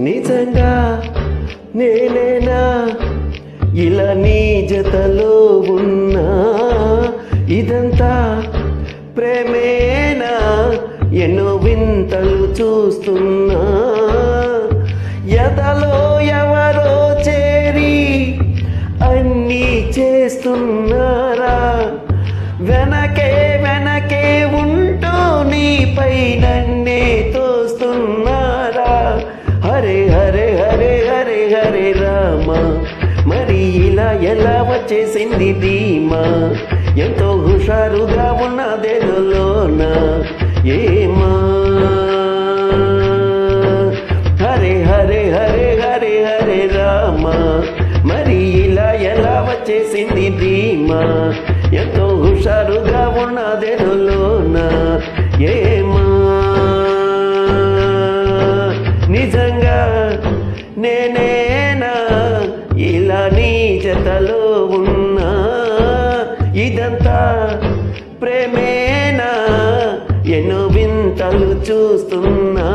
నిజంగా నేనేనా ఇలా నీ జతలో ఉన్నా? ఇదంతా ప్రేమేనా? ఎన్నో వింతలు చూస్తున్నా. ఎదలో ఎవరో చేరి అన్నీ చేస్తున్నారా? వెనకే వెనకే ఉంటూ నీపై నన్నే తోస్తున్నారా? హరే హరే హరే హరే హరే రామ, మరి ఇలా ఎలా వచ్చేసింది ధీమా? ఎంతో హుషారుగా ఉన్నదేలోన ఏమా? హరే హరే హరే హరే హరే రామ, మరి ఇలా ఎలా వచ్చేసింది ధీమా? ఎంతో హుషారుగా ఉన్నదేలోన ఏమా? నిజంగా నేనేనా ఇలా నీ జతలో ఉన్నా? ఇదంతా ప్రేమేనా? ఎన్నో వింతలు చూస్తున్నా.